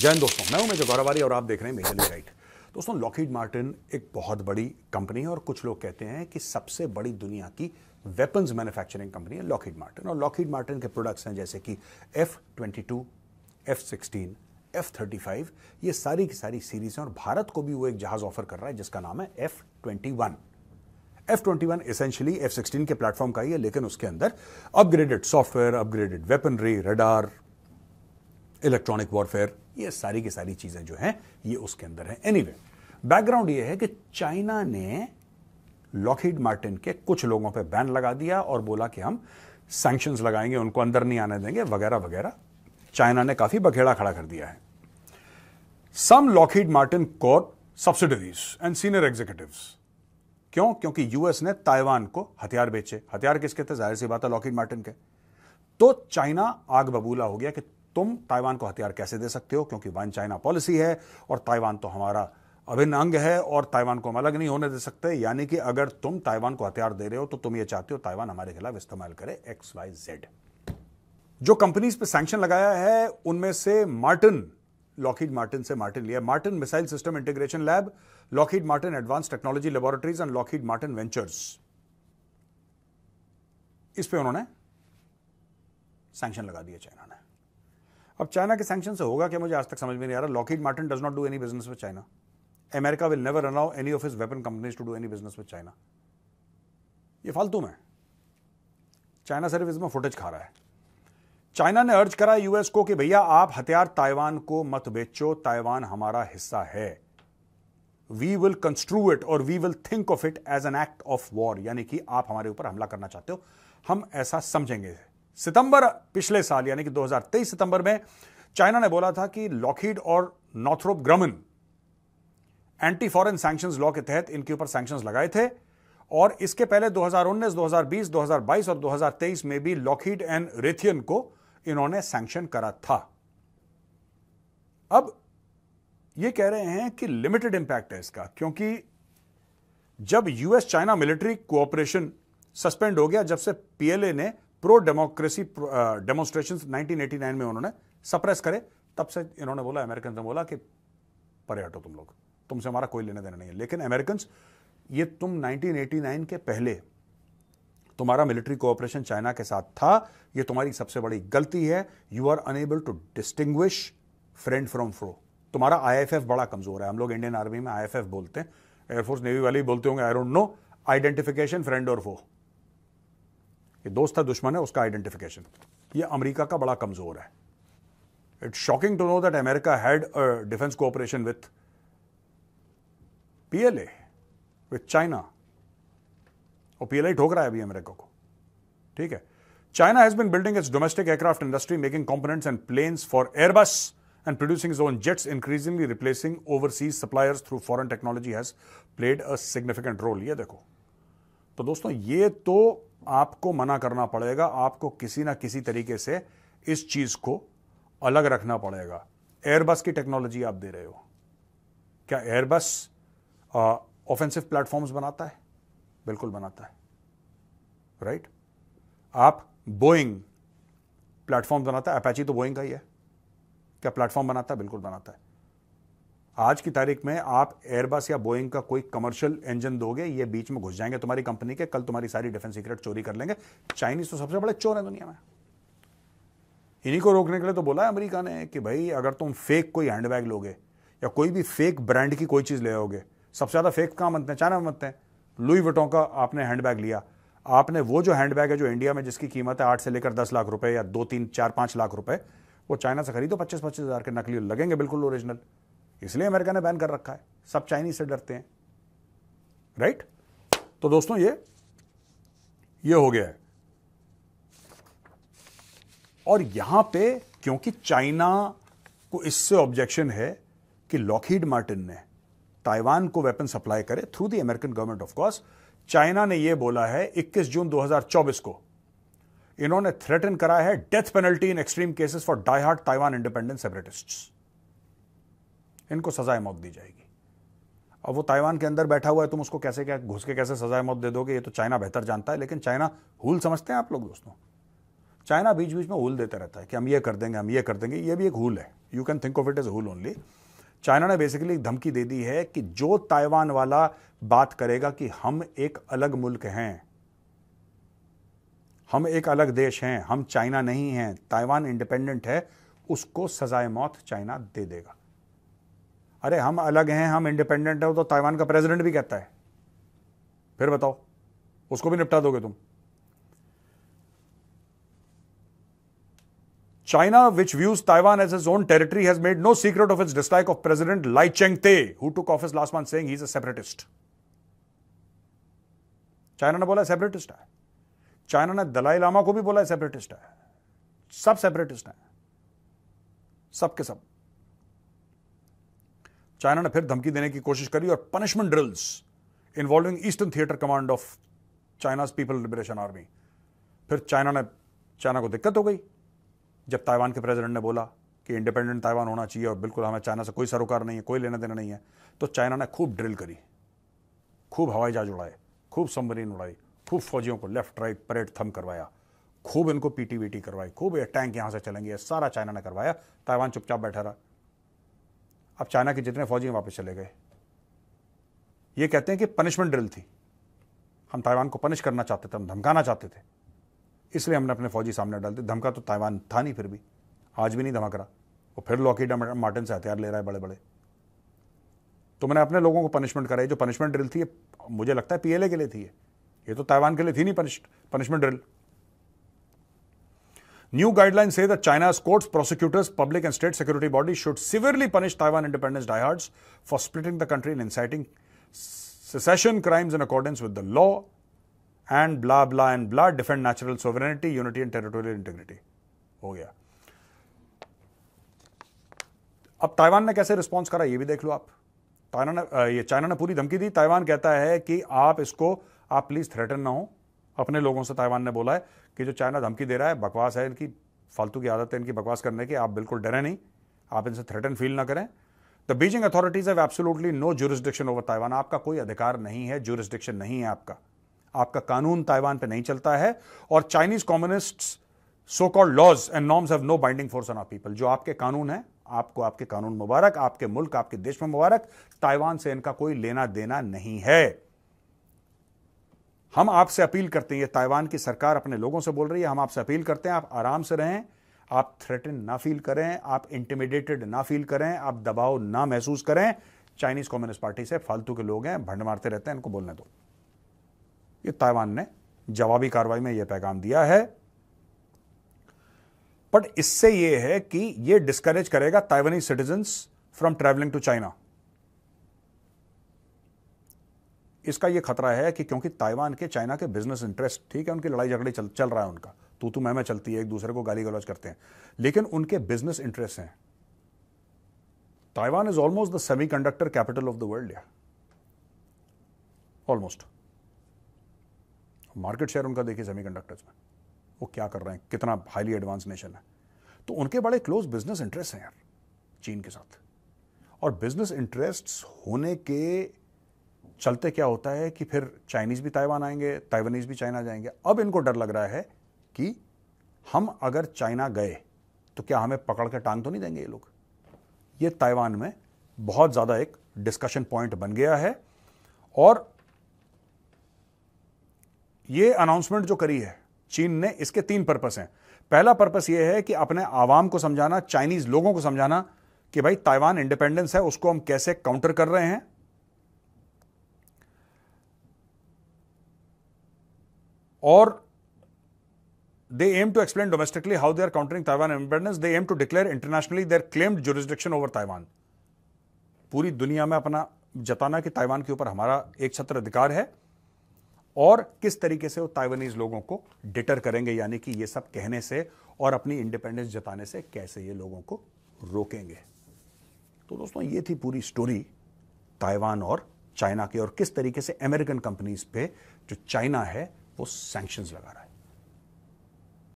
जय हिंद दोस्तों, मैं हूं मेजर गौरवारी और आप देख रहे हैं मेजरली राइट। दोस्तों, लॉकहीड मार्टिन एक बहुत बड़ी कंपनी है और कुछ लोग कहते हैं कि सबसे बड़ी दुनिया की वेपन्स मैन्युफैक्चरिंग कंपनी है लॉकहीड मार्टिन। और लॉकहीड मार्टिन के प्रोडक्ट्स हैं जैसे कि F-22, F-16, F-35, ये सारी की सारी सीरीज हैं और भारत को भी वो एक जहाज ऑफर कर रहा है जिसका नाम है F-21। F-21 एसेंशियली F-16 के प्लेटफॉर्म का ही है, लेकिन उसके अंदर upgraded software, upgraded weaponry, radar, electronic warfare, ये सारी की सारी चीजें जो हैं ये उसके अंदर है। एनीवे, बैकग्राउंड ये है कि चाइना ने लॉकहीड मार्टिन के कुछ लोगों पे बैन लगा दिया और बोला कि हम सैंक्शंस लगाएंगे, उनको अंदर नहीं आने देंगे, वगैरह वगैरह। चाइना ने काफी बखेड़ा खड़ा कर दिया है। Some Lockheed Martin core subsidiaries and senior executives, क्यों? क्योंकि यूएस ने ताइवान को हथियार बेचे। हथियार किसके थे? जाहिर सी बात है लॉकहीड मार्टिन के। तो चाइना आग बबूला हो गया कि तुम ताइवान को हथियार कैसे दे सकते हो, क्योंकि वन चाइना पॉलिसी है और ताइवान तो हमारा अभिन्न अंग है और ताइवान को हम अलग नहीं होने दे सकते। यानी कि अगर तुम ताइवान को हथियार दे रहे हो तो तुम ये चाहते हो ताइवान हमारे खिलाफ इस्तेमाल करे XYZ। जो कंपनीज पे सैंक्शन लगाया है उनमें से मार्टिन, लॉकहीड मार्टिन से मार्टिन लिया, Martin missile system integration lab, Lockheed Martin advance technology laboratories and Lockheed Martin ventures, इस पे उन्होंने सैंक्शन लगा दिया चाइना ने। अब चाइना के सैंक्शन से होगा क्या, मुझे आज तक समझ में नहीं आ रहा। Lockheed Martin does not do any business with China. America will never allow any of his weapon companies to do any business with China. ये फालतू में, चाइना सिर्फ इसमें फुटेज खा रहा है। चाइना ने अर्ज करा यूएस को कि भैया आप हथियार ताइवान को मत बेचो, ताइवान हमारा हिस्सा है। वी विल कंस्ट्रू इट और we will think of it as an act of war, यानी कि आप हमारे ऊपर हमला करना चाहते हो, हम ऐसा समझेंगे। सितंबर पिछले साल यानी कि 2023 सितंबर में चाइना ने बोला था कि लॉकहीड और Northrop Grumman anti foreign sanctions law के तहत इनके ऊपर सैंक्शंस लगाए थे। और इसके पहले 2019, 2020, 2022 और 2023 में भी लॉकहीड एंड रेथियन को इन्होंने सैंक्शन करा था। अब ये कह रहे हैं कि लिमिटेड इंपैक्ट है इसका, क्योंकि जब US China military cooperation suspend हो गया, जब से पीएलए ने प्रो डेमोक्रेसी डेमोन्स्ट्रेशंस 1989 में उन्होंने सप्रेस करे, तब से इन्होंने बोला, अमेरिकन ने बोला कि परे हटो तुम लोग, तुमसे हमारा कोई लेना देना नहीं है। लेकिन अमेरिकन, ये तुम 1989 के पहले तुम्हारा मिलिट्री कोऑपरेशन चाइना के साथ था, ये तुम्हारी सबसे बड़ी गलती है। You are unable to distinguish friend from foe. तुम्हारा IFF बड़ा कमजोर है। हम लोग इंडियन आर्मी में IFF बोलते हैं, एयरफोर्स नेवी वाले ही बोलते होंगे, I don't know, identification friend और फो। ये दोस्त है दुश्मन है उसका आइडेंटिफिकेशन, ये अमेरिका का बड़ा कमजोर है। It's shocking to know that America had a defence cooperation with PLA, with China, और PLA ठोक रहा है अभी अमेरिका को। ठीक है। China has been building its domestic aircraft industry, making components and planes for Airbus and producing its own jets, increasingly replacing overseas suppliers through foreign technology has played a significant role। ये देखो, तो दोस्तों ये तो आपको मना करना पड़ेगा, आपको किसी ना किसी तरीके से इस चीज को अलग रखना पड़ेगा। एयरबस की टेक्नोलॉजी आप दे रहे हो, क्या एयरबस ऑफेंसिव प्लेटफॉर्म्स बनाता है? बिल्कुल बनाता है, राइट। आप बोइंग प्लेटफॉर्म बनाता है, अपाची तो बोइंग का ही है। क्या प्लेटफॉर्म बनाता है? बिल्कुल बनाता है। आज की तारीख में आप एयरबस या बोइंग का कोई कमर्शियल इंजन दोगे, ये बीच में घुस जाएंगे तुम्हारी कंपनी के, कल तुम्हारी सारी डिफेंस सीक्रेट चोरी कर लेंगे। चाइनीज तो सबसे बड़े चोर हैं दुनिया में। इन्हीं को रोकने के लिए तो बोला है अमेरिका ने कि भाई अगर तुम फेक कोई हैंडबैग लोगे या कोई भी फेक ब्रांड की कोई चीज ले आओगे, सबसे ज्यादा फेक कहां बनते हैं? चाइना में बनते हैं। लुई विटों का आपने हैंडबैग लिया, आपने वो जो हैंडबैग है जो इंडिया में जिसकी कीमत है 8 से लेकर 10 लाख रुपए या 2, 3, 4, 5 लाख रुपए, वो चाइना से खरीदो 25-25 हजार के, नकली लगेंगे बिल्कुल ओरिजिनल। इसलिए अमेरिका ने बैन कर रखा है, सब चाइनीज से डरते हैं, राइट। तो दोस्तों ये हो गया है। और यहां पे क्योंकि चाइना को इससे ऑब्जेक्शन है कि लॉकहीड मार्टिन ने ताइवान को वेपन सप्लाई करे through the American government, of course, China ने यह बोला है 21 जून 2024 को इन्होंने थ्रेटन करा है death penalty in extreme cases for die hard Taiwan independent separatists. इनको सजाए मौत दी जाएगी। अब वो ताइवान के अंदर बैठा हुआ है, तुम उसको कैसे क्या घुस के कैसे सजाए मौत दे दोगे, ये तो चाइना बेहतर जानता है। लेकिन चाइना हूल समझते हैं आप लोग दोस्तों। चाइना बीच बीच में हुल देता रहता है कि हम ये कर देंगे, हम ये कर देंगे। ये भी एक हुल है, you can think of it as hull only. China ने बेसिकली धमकी दे दी है कि जो ताइवान वाला बात करेगा कि हम एक अलग मुल्क हैं, हम एक अलग देश हैं, हम चाइना नहीं हैं, ताइवान इंडिपेंडेंट है, उसको सजाए मौत चाइना दे देगा। अरे हम अलग हैं, हम इंडिपेंडेंट है, तो ताइवान का प्रेसिडेंट भी कहता है। फिर बताओ, उसको भी निपटा दोगे तुम? China, which views Taiwan as its own territory, has made no secret of its dislike of President Lai Ching-te, who took office last month, saying he's a separatist. China ने बोला सेपरेटिस्ट है। चाइना ने दलाई लामा को भी बोला separatist है। सब separatist हैं, सब के सब। चाइना ने फिर धमकी देने की कोशिश करी और punishment drills involving eastern theatre command of China's people liberation army. फिर चाइना को दिक्कत हो गई जब ताइवान के प्रेसिडेंट ने बोला कि इंडिपेंडेंट ताइवान होना चाहिए और बिल्कुल हमें चाइना से कोई सरोकार नहीं है, कोई लेना देना नहीं है। तो चाइना ने खूब ड्रिल करी, खूब हवाई जहाज उड़ाए, खूब सबमरीन उड़ाई, खूब फौजियों को लेफ्ट राइट परेड थम करवाया, खूब इनको पीटी करवाई, खूब ये टैंक यहां से चलेंगे, सारा चाइना ने करवाया। ताइवान चुपचाप बैठा रहा। अब चाइना के जितने फौजी वापस चले गए। ये कहते हैं कि पनिशमेंट ड्रिल थी, हम ताइवान को पनिश करना चाहते थे, हम धमकाना चाहते थे, इसलिए हमने अपने फौजी सामने डाल दिए। धमका तो ताइवान था नहीं, फिर भी आज भी नहीं धमक रहा। वो फिर लॉकहीड मार्टिन से हथियार ले रहा है बड़े बड़े। तो मैंने अपने लोगों को पनिशमेंट कराई। जो पनिशमेंट ड्रिल थी, मुझे लगता है पीएलए के लिए थी, ये तो ताइवान के लिए थी नहीं punishment drill. New guidelines say that China's courts, prosecutors, public and state security bodies should severely punish Taiwan independence diehards for splitting the country and inciting secession crimes in accordance with the law and blah blah and blah, defend natural sovereignty, unity and territorial integrity. हो गया। अब Taiwan ने कैसे response करा ये भी देख लो आप। चाइना ने पूरी धमकी दी। ताइवान कहता है कि आप प्लीज थ्रेटन ना हो। अपने लोगों से ताइवान ने बोला है कि जो चाइना धमकी दे रहा है बकवास है, इनकी फालतू की आदत है इनकी बकवास करने की, आप बिल्कुल डरे नहीं, आप इनसे थ्रेटन फील ना करें। The Beijing authorities have absolutely no jurisdiction over Taiwan. आपका कोई अधिकार नहीं है, ज्यूरिसडिक्शन नहीं है आपका कानून ताइवान पे नहीं चलता है। और Chinese communists so called laws and norms have no binding force on our people. जो आपके कानून है, आपको आपके कानून मुबारक, आपके मुल्क आपके देश में मुबारक, ताइवान से इनका कोई लेना देना नहीं है। हम आपसे अपील करते हैं, ये ताइवान की सरकार अपने लोगों से बोल रही है, हम आपसे अपील करते हैं आप आराम से रहें, आप थ्रेटन ना फील करें, आप इंटिमिडेटेड ना फील करें, आप दबाव ना महसूस करें। चाइनीज कम्युनिस्ट पार्टी से फालतू के लोग हैं, भंड मारते रहते हैं, इनको बोलने दो। ये ताइवान ने जवाबी कार्रवाई में यह पैगाम दिया है। बट इससे यह है कि यह डिस्करेज करेगा Taiwanese citizens from travelling to China. इसका यह खतरा है कि क्योंकि ताइवान के चाइना के बिजनेस इंटरेस्ट, ठीक है, उनकी लड़ाई झगड़ी चल रहा है, उनका तू मैं चलती है, एक दूसरे को गाली गलौज करते हैं, लेकिन उनके बिजनेस इंटरेस्ट हैं। Taiwan is almost the semiconductor capital of the world, या ऑलमोस्ट। मार्केट शेयर उनका देखिए सेमीकंडक्टर्स में, वो क्या कर रहे हैं, कितना हाईली एडवांस नेशन है। तो उनके बड़े क्लोज बिजनेस इंटरेस्ट हैं यार चीन के साथ। और बिजनेस इंटरेस्ट्स होने के चलते क्या होता है कि फिर चाइनीज भी ताइवान आएंगे, ताइवानीज भी चाइना जाएंगे। अब इनको डर लग रहा है कि हम अगर चाइना गए तो क्या हमें पकड़ के टांग तो नहीं देंगे ये लोग। ये ताइवान में बहुत ज्यादा एक डिस्कशन पॉइंट बन गया है। और ये अनाउंसमेंट जो करी है चीन ने, इसके 3 पर्पस हैं। पहला पर्पस यह है कि अपने आवाम को समझाना, चाइनीज लोगों को समझाना कि भाई ताइवान इंडिपेंडेंस है, उसको हम कैसे काउंटर कर रहे हैं। और they aim to explain domestically how they are countering Taiwan independence. They aim to declare internationally their claimed jurisdiction over Taiwan. पूरी दुनिया में अपना जताना कि ताइवान के ऊपर हमारा एक छत्र अधिकार है, और किस तरीके से वो ताइवानीज लोगों को डिटर करेंगे, यानी कि ये सब कहने से और अपनी इंडिपेंडेंस जताने से कैसे ये लोगों को रोकेंगे। तो दोस्तों ये थी पूरी स्टोरी ताइवान और चाइना की, और किस तरीके से अमेरिकन कंपनीज पे जो चाइना है वो सैंक्शंस लगा रहा है।